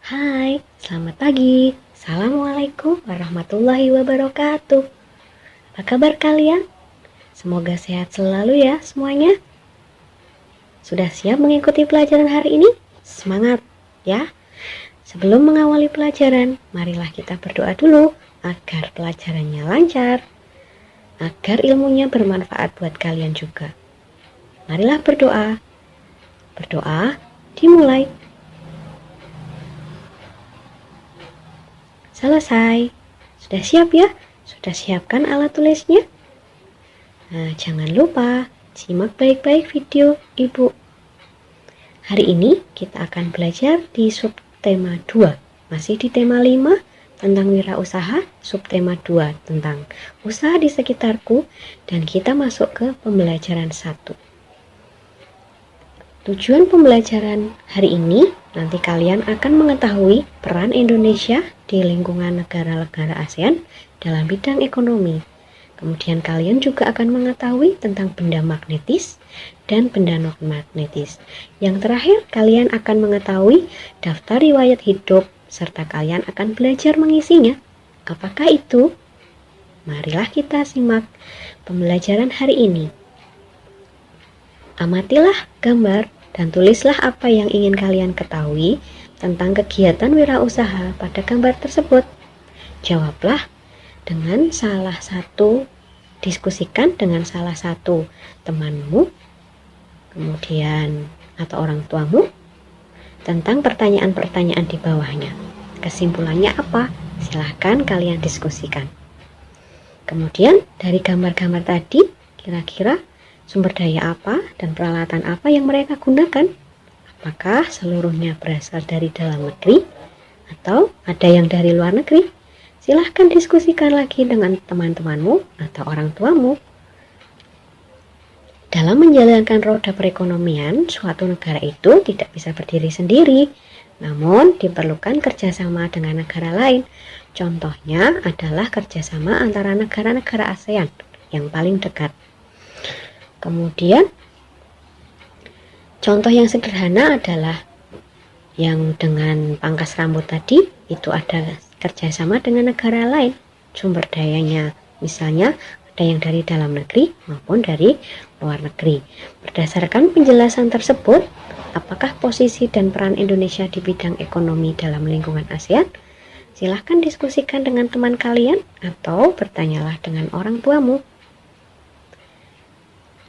Hai, selamat pagi. Assalamualaikum warahmatullahi wabarakatuh. Apa kabar kalian? Semoga sehat selalu ya semuanya. Sudah siap mengikuti pelajaran hari ini? Semangat ya. Sebelum mengawali pelajaran, marilah kita berdoa dulu agar pelajarannya lancar, agar ilmunya bermanfaat buat kalian juga. Marilah berdoa. Berdoa dimulai. Selesai. Sudah siap ya? Sudah siapkan alat tulisnya? Nah, jangan lupa simak baik-baik video Ibu. Hari ini kita akan belajar di subtema 2. Masih di tema 5 tentang wirausaha, subtema 2 tentang usaha di sekitarku, dan kita masuk ke pembelajaran 1. Tujuan pembelajaran hari ini, nanti kalian akan mengetahui peran Indonesia di lingkungan negara-negara ASEAN dalam bidang ekonomi. Kemudian kalian juga akan mengetahui tentang benda magnetis dan benda non-magnetis. Yang terakhir, kalian akan mengetahui daftar riwayat hidup, serta kalian akan belajar mengisinya. Apakah itu? Marilah kita simak pembelajaran hari ini. Amatilah gambar dan tulislah apa yang ingin kalian ketahui tentang kegiatan wirausaha pada gambar tersebut. Jawablah dengan diskusikan dengan salah satu temanmu, kemudian atau orang tuamu, tentang pertanyaan-pertanyaan di bawahnya. Kesimpulannya apa? Silahkan kalian diskusikan. Kemudian dari gambar-gambar tadi, kira-kira sumber daya apa dan peralatan apa yang mereka gunakan? Apakah seluruhnya berasal dari dalam negeri atau ada yang dari luar negeri? Silahkan diskusikan lagi dengan teman-temanmu atau orang tuamu. Dalam menjalankan roda perekonomian, suatu negara itu tidak bisa berdiri sendiri, namun diperlukan kerjasama dengan negara lain. Contohnya adalah kerjasama antara negara-negara ASEAN yang paling dekat. Kemudian, contoh yang sederhana adalah yang dengan pangkas rambut tadi, itu ada kerjasama dengan negara lain. Sumber dayanya misalnya ada yang dari dalam negeri maupun dari luar negeri. Berdasarkan penjelasan tersebut, apakah posisi dan peran Indonesia di bidang ekonomi dalam lingkungan ASEAN? Silahkan diskusikan dengan teman kalian atau bertanyalah dengan orang tuamu.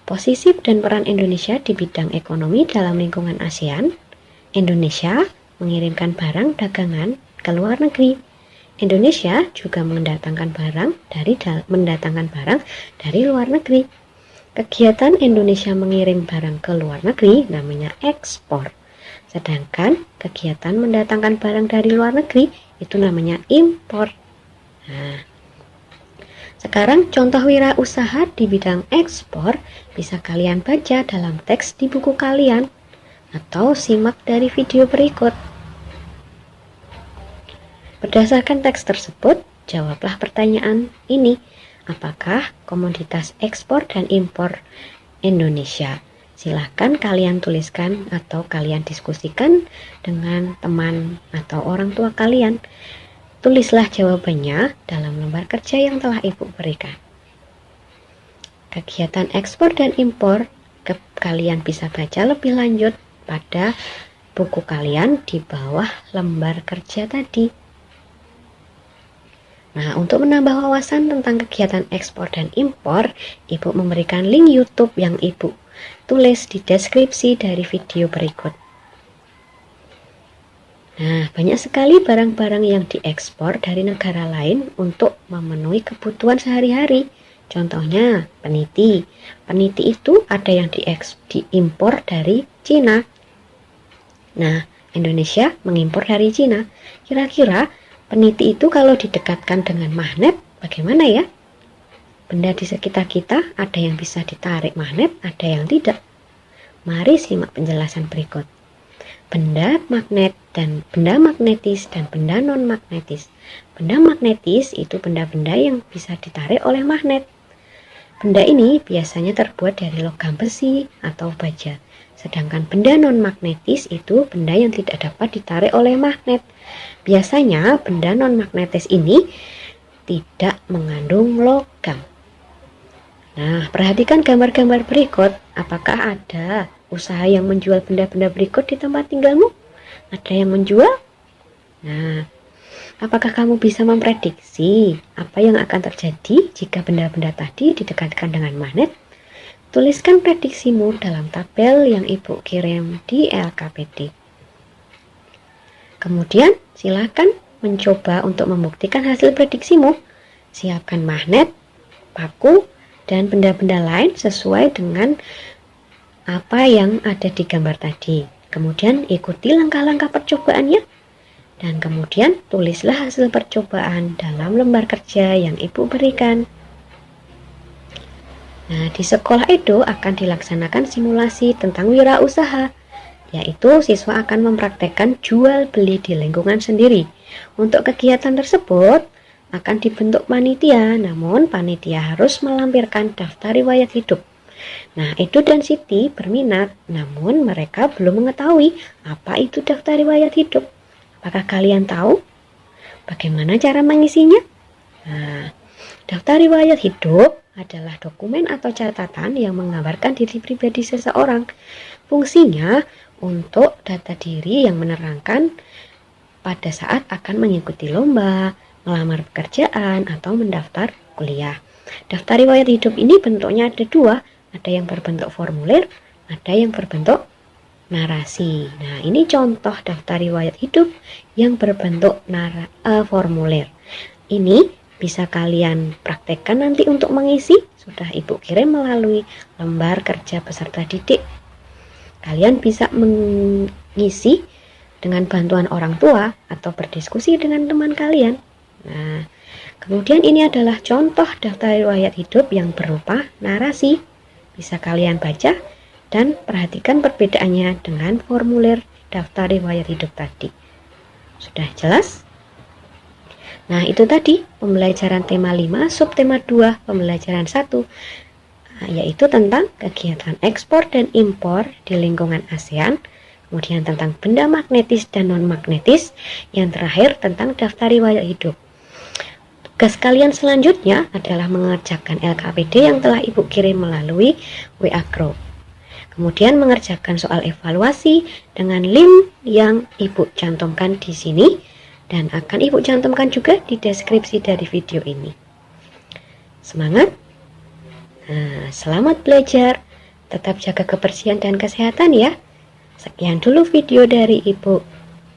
Posisi dan peran Indonesia di bidang ekonomi dalam lingkungan ASEAN. Indonesia mengirimkan barang dagangan ke luar negeri. Indonesia juga mendatangkan barang dari luar negeri. Kegiatan Indonesia mengirim barang ke luar negeri namanya ekspor. Sedangkan kegiatan mendatangkan barang dari luar negeri itu namanya impor. Nah, sekarang contoh wirausaha di bidang ekspor bisa kalian baca dalam teks di buku kalian atau simak dari video berikut. Berdasarkan teks tersebut, jawablah pertanyaan ini. Apakah komoditas ekspor dan impor Indonesia? Silahkan kalian tuliskan atau kalian diskusikan dengan teman atau orang tua kalian. Tulislah jawabannya dalam lembar kerja yang telah Ibu berikan. Kegiatan ekspor dan impor kalian bisa baca lebih lanjut pada buku kalian di bawah lembar kerja tadi. Nah, untuk menambah wawasan tentang kegiatan ekspor dan impor, Ibu memberikan link YouTube yang Ibu tulis di deskripsi dari video berikut. Nah, banyak sekali barang-barang yang diekspor dari negara lain untuk memenuhi kebutuhan sehari-hari. Contohnya, peniti. Peniti itu ada yang diimpor dari Cina. Nah, Indonesia mengimpor dari Cina. Kira-kira peniti itu kalau didekatkan dengan magnet, bagaimana ya? Benda di sekitar kita ada yang bisa ditarik magnet, ada yang tidak. Mari simak penjelasan berikut. Benda magnet dan benda magnetis dan benda non-magnetis. Benda magnetis itu benda-benda yang bisa ditarik oleh magnet. Benda ini biasanya terbuat dari logam besi atau baja. Sedangkan benda non-magnetis itu benda yang tidak dapat ditarik oleh magnet. Biasanya benda non-magnetis ini tidak mengandung logam. Nah, perhatikan gambar-gambar berikut. Apakah ada usaha yang menjual benda-benda berikut di tempat tinggalmu? Ada yang menjual? Nah, apakah kamu bisa memprediksi apa yang akan terjadi jika benda-benda tadi didekatkan dengan magnet? Tuliskan prediksimu dalam tabel yang Ibu kirim di LKPD. Kemudian, silakan mencoba untuk membuktikan hasil prediksimu. Siapkan magnet, paku, dan benda-benda lain sesuai dengan apa yang ada di gambar tadi. Kemudian, ikuti langkah-langkah percobaannya. Dan kemudian, tulislah hasil percobaan dalam lembar kerja yang Ibu berikan. Nah, di sekolah Edo akan dilaksanakan simulasi tentang wirausaha, yaitu siswa akan mempraktekkan jual beli di lingkungan sendiri. Untuk kegiatan tersebut akan dibentuk panitia, namun panitia harus melampirkan daftar riwayat hidup. Nah, Edo dan Siti berminat, namun mereka belum mengetahui apa itu daftar riwayat hidup. Apakah kalian tahu bagaimana cara mengisinya? Nah, daftar riwayat hidup adalah dokumen atau catatan yang menggambarkan diri pribadi seseorang. Fungsinya untuk data diri yang menerangkan pada saat akan mengikuti lomba, melamar pekerjaan, atau mendaftar kuliah. Daftar riwayat hidup ini bentuknya ada dua, ada yang berbentuk formulir, ada yang berbentuk narasi. Nah, ini contoh daftar riwayat hidup yang berbentuk formulir. Ini bisa kalian praktekkan nanti untuk mengisi, sudah Ibu kirim melalui lembar kerja peserta didik. Kalian bisa mengisi dengan bantuan orang tua atau berdiskusi dengan teman kalian. Nah, kemudian ini adalah contoh daftar riwayat hidup yang berupa narasi. Bisa kalian baca dan perhatikan perbedaannya dengan formulir daftar riwayat hidup tadi. Sudah jelas? Nah, itu tadi pembelajaran tema 5, subtema 2, pembelajaran 1, yaitu tentang kegiatan ekspor dan impor di lingkungan ASEAN, kemudian tentang benda magnetis dan non-magnetis, yang terakhir tentang daftar riwayat hidup. Tugas kalian selanjutnya adalah mengerjakan LKPD yang telah Ibu kirim melalui WA Group. Kemudian mengerjakan soal evaluasi dengan link yang Ibu cantumkan di sini, dan akan Ibu cantumkan juga di deskripsi dari video ini. Semangat! Nah, selamat belajar, tetap jaga kebersihan dan kesehatan ya. Sekian dulu video dari Ibu.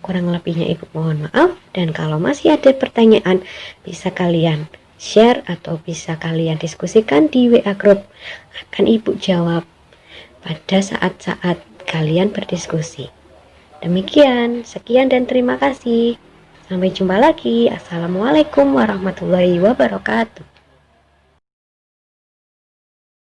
Kurang lebihnya Ibu mohon maaf, dan kalau masih ada pertanyaan bisa kalian share atau bisa kalian diskusikan di WA Group. Akan Ibu jawab pada saat-saat kalian berdiskusi. Demikian, sekian dan terima kasih. Sampai jumpa lagi. Assalamualaikum warahmatullahi wabarakatuh.